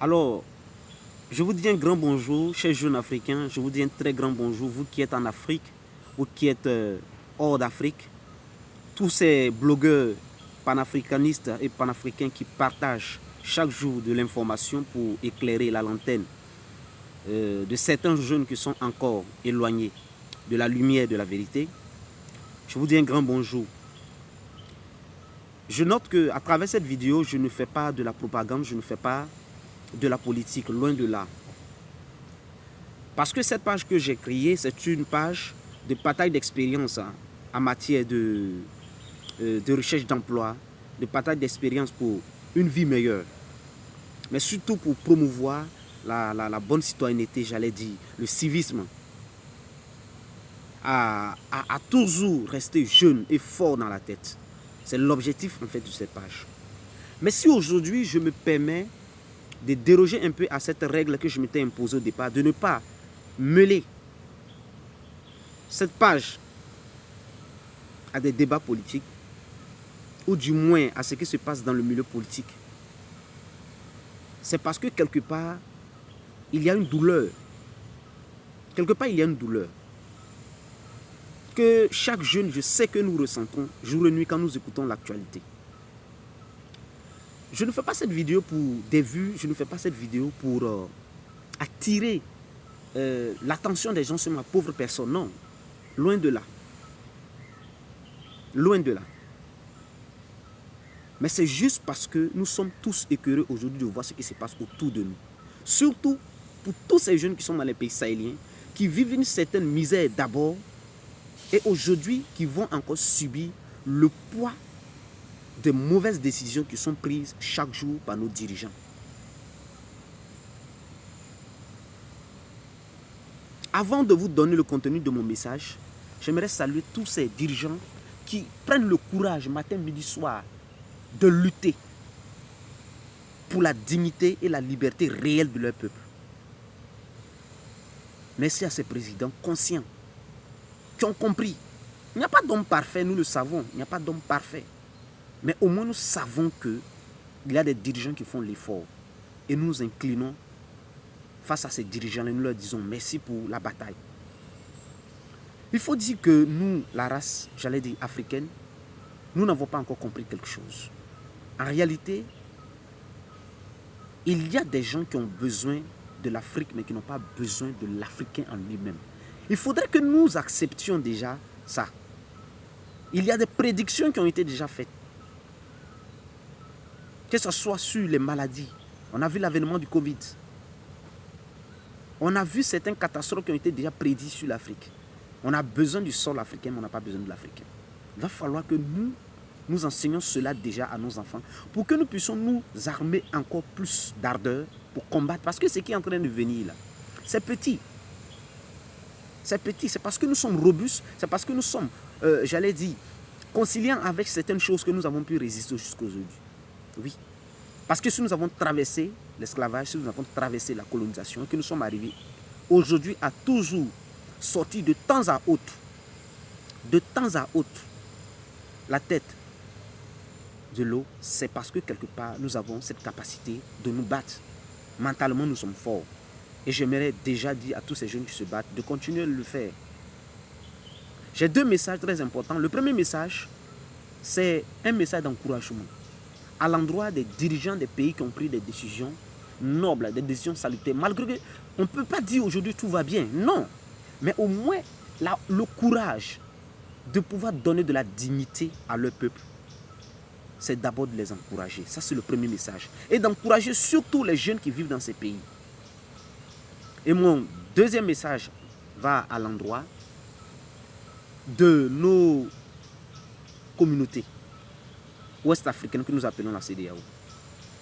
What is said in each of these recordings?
Alors, je vous dis un grand bonjour, chers jeunes africains. Je vous dis un très grand bonjour, vous qui êtes en Afrique, vous qui êtes hors d'Afrique. Tous ces blogueurs panafricanistes et panafricains qui partagent chaque jour de l'information pour éclairer la lanterne de certains jeunes qui sont encore éloignés de la lumière de la vérité. Je vous dis un grand bonjour. Je note qu'à travers cette vidéo, je ne fais pas de la propagande, je ne fais pas de la politique, loin de là. Parce que cette page que j'ai créée, c'est une page de partage d'expérience en matière de recherche d'emploi, de partage d'expérience pour une vie meilleure. Mais surtout pour promouvoir la bonne citoyenneté, j'allais dire, le civisme. À toujours rester jeune et fort dans la tête. C'est l'objectif en fait de cette page. Mais si aujourd'hui je me permets de déroger un peu à cette règle que je m'étais imposée au départ, de ne pas mêler cette page à des débats politiques, ou du moins à ce qui se passe dans le milieu politique, c'est parce que quelque part, il y a une douleur. Quelque part, il y a une douleur. Que chaque jeune, je sais que nous ressentons jour et nuit quand nous écoutons l'actualité. Je ne fais pas cette vidéo pour des vues, je ne fais pas cette vidéo pour attirer l'attention des gens sur ma pauvre personne. Non, loin de là. Loin de là. Mais c'est juste parce que nous sommes tous écœurés aujourd'hui de voir ce qui se passe autour de nous. Surtout pour tous ces jeunes qui sont dans les pays sahéliens, qui vivent une certaine misère d'abord, et aujourd'hui qui vont encore subir le poids des mauvaises décisions qui sont prises chaque jour par nos dirigeants. Avant de vous donner le contenu de mon message, j'aimerais saluer tous ces dirigeants qui prennent le courage matin, midi, soir de lutter pour la dignité et la liberté réelle de leur peuple. Merci à ces présidents conscients qui ont compris. Il n'y a pas d'homme parfait, nous le savons, il n'y a pas d'homme parfait. Mais au moins nous savons qu'il y a des dirigeants qui font l'effort. Et nous nous inclinons face à ces dirigeants et nous leur disons merci pour la bataille. Il faut dire que nous, la race, j'allais dire africaine, nous n'avons pas encore compris quelque chose. En réalité, il y a des gens qui ont besoin de l'Afrique, mais qui n'ont pas besoin de l'Africain en lui-même. Il faudrait que nous acceptions déjà ça. Il y a des prédictions qui ont été déjà faites. Que ce soit sur les maladies. On a vu l'avènement du Covid. On a vu certaines catastrophes qui ont été déjà prédites sur l'Afrique. On a besoin du sol africain, mais on n'a pas besoin de l'Africain. Il va falloir que nous enseignons cela déjà à nos enfants pour que nous puissions nous armer encore plus d'ardeur pour combattre. Parce que ce qui est en train de venir là, c'est petit. C'est petit, c'est parce que nous sommes robustes, c'est parce que nous sommes, j'allais dire, conciliants avec certaines choses que nous avons pu résister jusqu'à aujourd'hui. Oui. Parce que si nous avons traversé l'esclavage, si nous avons traversé la colonisation, que nous sommes arrivés aujourd'hui à toujours sortir de temps à autre, la tête de l'eau, c'est parce que quelque part nous avons cette capacité de nous battre. Mentalement, nous sommes forts. Et j'aimerais déjà dire à tous ces jeunes qui se battent de continuer à le faire. J'ai deux messages très importants. Le premier message, c'est un message d'encouragement à l'endroit des dirigeants des pays qui ont pris des décisions nobles, des décisions salutaires. Malgré qu'on ne peut pas dire aujourd'hui tout va bien, non. Mais au moins, le courage de pouvoir donner de la dignité à leur peuple, c'est d'abord de les encourager. Ça, c'est le premier message. Et d'encourager surtout les jeunes qui vivent dans ces pays. Et mon deuxième message va à l'endroit de nos communautés ouest-africaines que nous appelons la CEDEAO.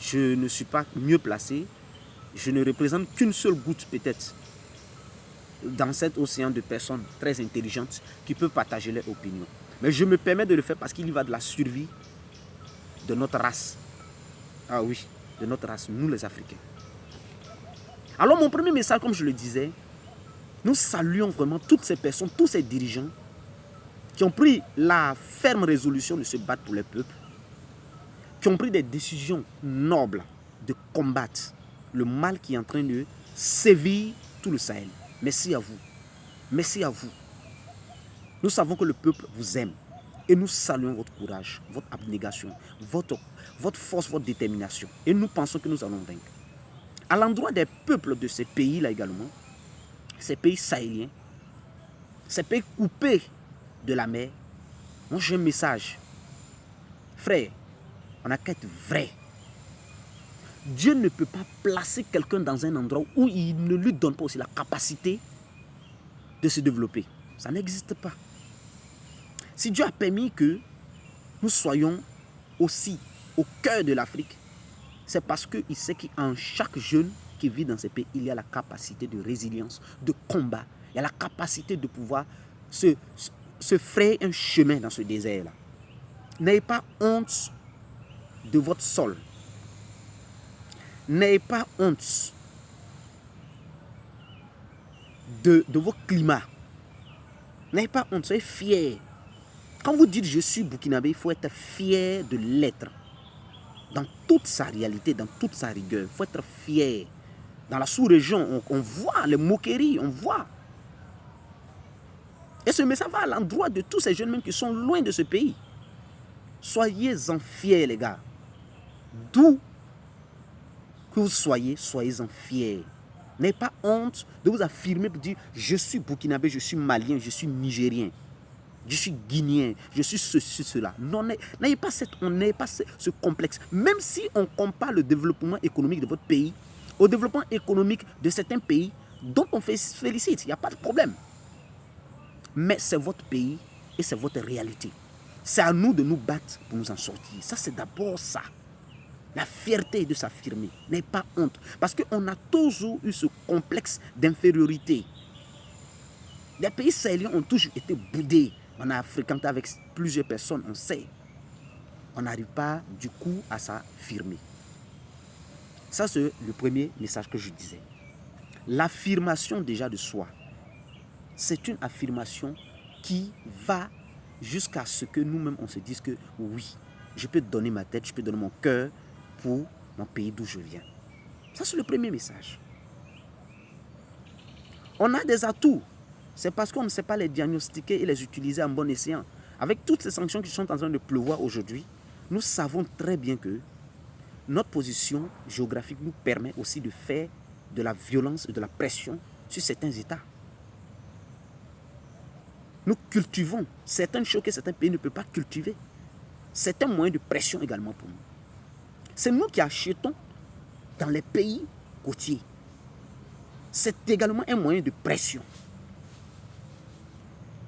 Je ne suis pas mieux placé. Je ne représente qu'une seule goutte peut-être dans cet océan de personnes très intelligentes qui peuvent partager leurs opinions. Mais je me permets de le faire parce qu'il y va de la survie de notre race. Ah oui, de notre race, nous les Africains. Alors mon premier message, comme je le disais, nous saluons vraiment toutes ces personnes, tous ces dirigeants qui ont pris la ferme résolution de se battre pour le peuple, qui ont pris des décisions nobles de combattre le mal qui est en train de sévir tout le Sahel. Merci à vous. Merci à vous. Nous savons que le peuple vous aime et nous saluons votre courage, votre abnégation, votre force, votre détermination. Et nous pensons que nous allons vaincre. À l'endroit des peuples de ces pays-là également, ces pays sahéliens, ces pays coupés de la mer, moi j'ai un message. Frère, on n'a qu'à être vrai. Dieu ne peut pas placer quelqu'un dans un endroit où il ne lui donne pas aussi la capacité de se développer. Ça n'existe pas. Si Dieu a permis que nous soyons aussi au cœur de l'Afrique, c'est parce qu'il sait qu'en chaque jeune qui vit dans ces pays, il y a la capacité de résilience, de combat. Il y a la capacité de pouvoir se frayer un chemin dans ce désert-là. N'ayez pas honte de votre sol. N'ayez pas honte de vos climats. N'ayez pas honte, soyez fiers. Quand vous dites je suis burkinabé, il faut être fier de l'être. Dans toute sa réalité, dans toute sa rigueur. Il faut être fier. Dans la sous-région, on voit les moqueries, on voit. Et ce message va à l'endroit de tous ces jeunes même qui sont loin de ce pays. Soyez-en fiers, les gars. D'où que vous soyez-en fiers. N'ayez pas honte de vous affirmer pour dire je suis burkinabé, je suis malien, je suis nigérien. Je suis guinéen, je suis ceci, cela. Non, n'ayez pas ce complexe. Même si on compare le développement économique de votre pays au développement économique de certains pays dont on félicite, il n'y a pas de problème. Mais c'est votre pays et c'est votre réalité. C'est à nous de nous battre pour nous en sortir. Ça, c'est d'abord ça. La fierté de s'affirmer. N'ayez pas honte. Parce qu'on a toujours eu ce complexe d'infériorité. Les pays sahéliens ont toujours été boudés. On a fréquenté avec plusieurs personnes, on sait. On n'arrive pas du coup à s'affirmer. Ça, c'est le premier message que je disais. L'affirmation déjà de soi, c'est une affirmation qui va jusqu'à ce que nous-mêmes, on se dise que oui, je peux donner ma tête, je peux donner mon cœur pour mon pays d'où je viens. Ça, c'est le premier message. On a des atouts. C'est parce qu'on ne sait pas les diagnostiquer et les utiliser en bon escient. Avec toutes ces sanctions qui sont en train de pleuvoir aujourd'hui, nous savons très bien que notre position géographique nous permet aussi de faire de la violence et de la pression sur certains États. Nous cultivons certaines choses que certains pays ne peuvent pas cultiver. C'est un moyen de pression également pour nous. C'est nous qui achetons dans les pays côtiers. C'est également un moyen de pression.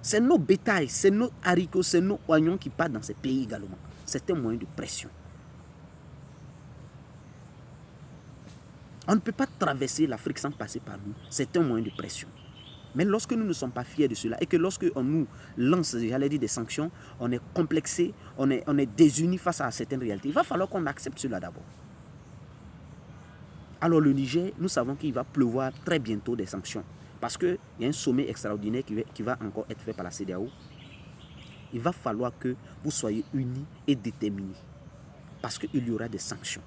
C'est nos bétails, c'est nos haricots, c'est nos oignons qui partent dans ces pays également. C'est un moyen de pression. On ne peut pas traverser l'Afrique sans passer par nous. C'est un moyen de pression. Mais lorsque nous ne sommes pas fiers de cela et que lorsque on nous lance, j'allais dire, des sanctions, on est complexé, on est désunis face à certaines réalités. Il va falloir qu'on accepte cela d'abord. Alors le Niger, nous savons qu'il va pleuvoir très bientôt des sanctions. Parce qu'il y a un sommet extraordinaire qui va encore être fait par la CEDEAO. Il va falloir que vous soyez unis et déterminés. Parce qu'il y aura des sanctions.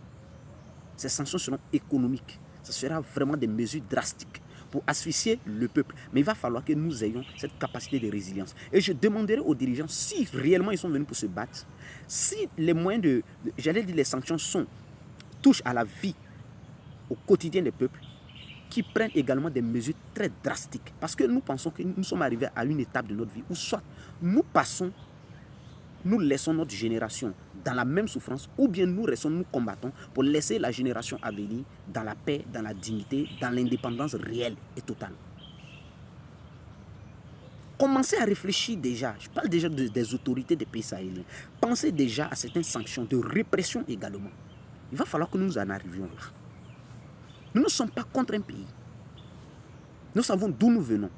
Ces sanctions seront économiques. Ce sera vraiment des mesures drastiques pour asphyxier le peuple. Mais il va falloir que nous ayons cette capacité de résilience. Et je demanderai aux dirigeants, si réellement ils sont venus pour se battre, si les moyens j'allais dire les sanctions touchent à la vie, au quotidien des peuples, qui prennent également des mesures très drastiques. Parce que nous pensons que nous sommes arrivés à une étape de notre vie où soit nous laissons notre génération dans la même souffrance, ou bien nous combattons pour laisser la génération à venir dans la paix, dans la dignité, dans l'indépendance réelle et totale. Commencez à réfléchir déjà, je parle déjà des autorités des pays sahéliens, pensez déjà à certaines sanctions de répression également. Il va falloir que nous en arrivions là. Nous ne sommes pas contre un pays. Nous savons d'où nous venons.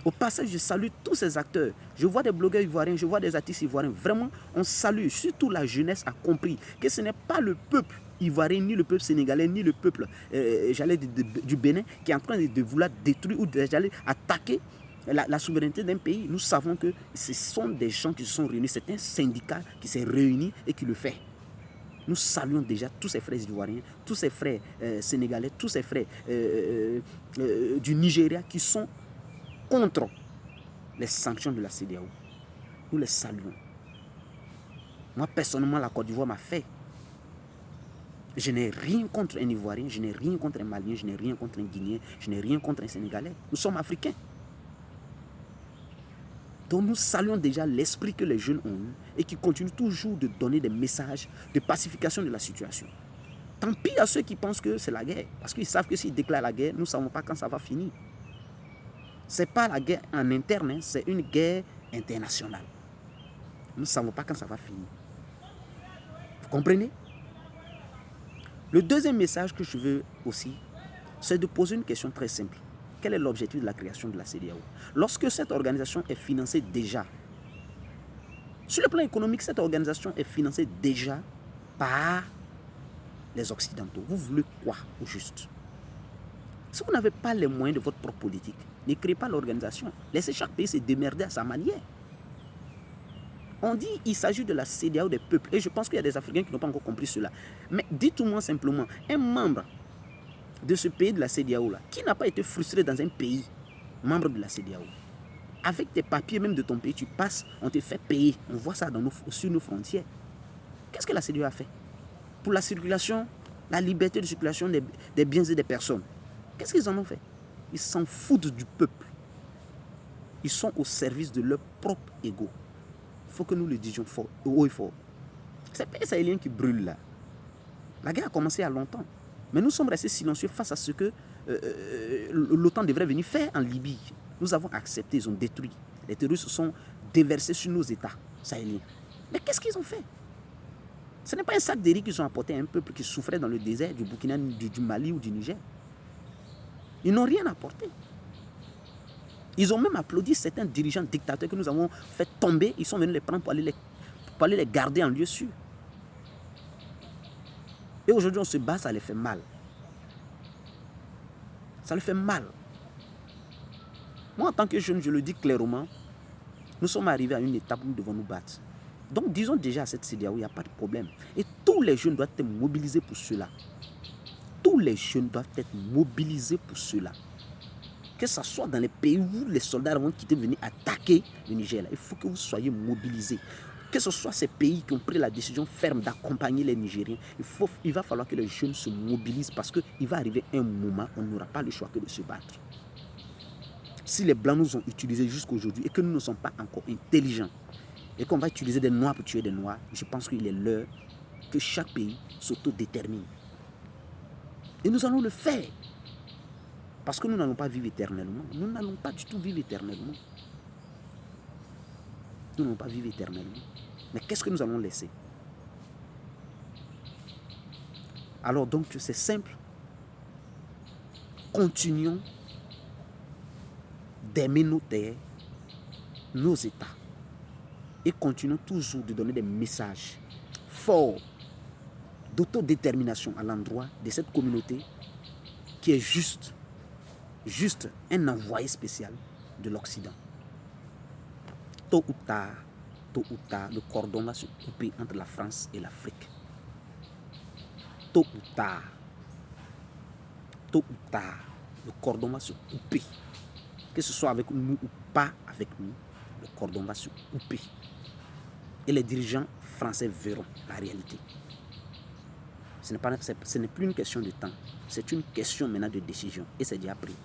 Au passage, je salue tous ces acteurs. Je vois des blogueurs ivoiriens, je vois des artistes ivoiriens. Vraiment, on salue. Surtout la jeunesse a compris que ce n'est pas le peuple ivoirien, ni le peuple sénégalais, ni le peuple du Bénin qui est en train de vouloir détruire ou attaquer la souveraineté d'un pays. Nous savons que ce sont des gens qui se sont réunis. C'est un syndicat qui s'est réuni et qui le fait. nous saluons déjà tous ces frères ivoiriens, tous ces frères sénégalais, tous ces frères du Nigeria qui sont contre les sanctions de la CEDEAO. Nous les saluons. Moi, personnellement, la Côte d'Ivoire m'a fait. Je n'ai rien contre un Ivoirien, je n'ai rien contre un Malien, je n'ai rien contre un Guinéen, je n'ai rien contre un Sénégalais. Nous sommes Africains. Donc nous saluons déjà l'esprit que les jeunes ont eu et qui continuent toujours de donner des messages de pacification de la situation. Tant pis à ceux qui pensent que c'est la guerre, parce qu'ils savent que s'ils déclarent la guerre, nous ne savons pas quand ça va finir. Ce n'est pas la guerre en interne, hein, c'est une guerre internationale. Nous ne savons pas quand ça va finir. Vous comprenez? Le deuxième message que je veux aussi, c'est de poser une question très simple. Quel est l'objectif de la création de la CEDEAO? Lorsque cette organisation est financée déjà, sur le plan économique, cette organisation est financée déjà par les Occidentaux. Vous voulez quoi au juste? Si vous n'avez pas les moyens de votre propre politique, ne créez pas l'organisation. Laissez chaque pays se démerder à sa manière. On dit qu'il s'agit de la CEDEAO des peuples. Et je pense qu'il y a des Africains qui n'ont pas encore compris cela. Mais dites-moi simplement, un membre de ce pays de la CEDEAO là, qui n'a pas été frustré dans un pays membre de la CEDEAO, avec tes papiers même de ton pays, tu passes, on te fait payer. On voit ça sur nos frontières. Qu'est-ce que la CEDEAO a fait pour la circulation, la liberté de circulation des biens et des personnes? Qu'est-ce qu'ils en ont fait? Ils s'en foutent du peuple. Ils sont au service de leur propre ego. Il faut que nous le disions fort, haut et fort. C'est les pays sahéliens qui brûlent là. La guerre a commencé il y a longtemps. Mais nous sommes restés silencieux face à ce que l'OTAN devrait venir faire en Libye. Nous avons accepté, ils ont détruit. Les terroristes se sont déversés sur nos États sahéliens. Mais qu'est-ce qu'ils ont fait? Ce n'est pas un sac de riz qu'ils ont apporté à un peuple qui souffrait dans le désert du Burkina, du Mali ou du Niger. Ils n'ont rien apporté. Ils ont même applaudi certains dirigeants dictateurs que nous avons fait tomber. Ils sont venus les prendre pour aller les garder en lieu sûr. Et aujourd'hui, on se bat, ça les fait mal. Ça les fait mal. Moi, en tant que jeune, je le dis clairement, nous sommes arrivés à une étape où nous devons nous battre. Donc, disons déjà à cette CEDEAO, il n'y a pas de problème. Et tous les jeunes doivent être mobilisés pour cela. Tous les jeunes doivent être mobilisés pour cela. Que ce soit dans les pays où les soldats vont quitter venir attaquer le Niger, il faut que vous soyez mobilisés. Que ce soit ces pays qui ont pris la décision ferme d'accompagner les Nigériens, il va falloir que les jeunes se mobilisent parce qu'il va arriver un moment où on n'aura pas le choix que de se battre. Si les Blancs nous ont utilisés jusqu'à aujourd'hui et que nous ne sommes pas encore intelligents et qu'on va utiliser des Noirs pour tuer des Noirs, je pense qu'il est l'heure que chaque pays s'autodétermine. Et nous allons le faire. Parce que nous n'allons pas vivre éternellement. Nous n'allons pas du tout vivre éternellement. Nous n'allons pas vivre éternellement. Mais qu'est-ce que nous allons laisser? Alors donc, c'est simple. Continuons d'aimer nos terres, nos États. Et continuons toujours de donner des messages forts d'autodétermination à l'endroit de cette communauté qui est juste un envoyé spécial de l'Occident. Tôt ou tard, le cordon va se couper entre la France et l'Afrique. Tôt ou tard, le cordon va se couper. Que ce soit avec nous ou pas avec nous, le cordon va se couper. Et les dirigeants français verront la réalité. Ce n'est plus une question de temps, c'est une question maintenant de décision. Et c'est déjà pris.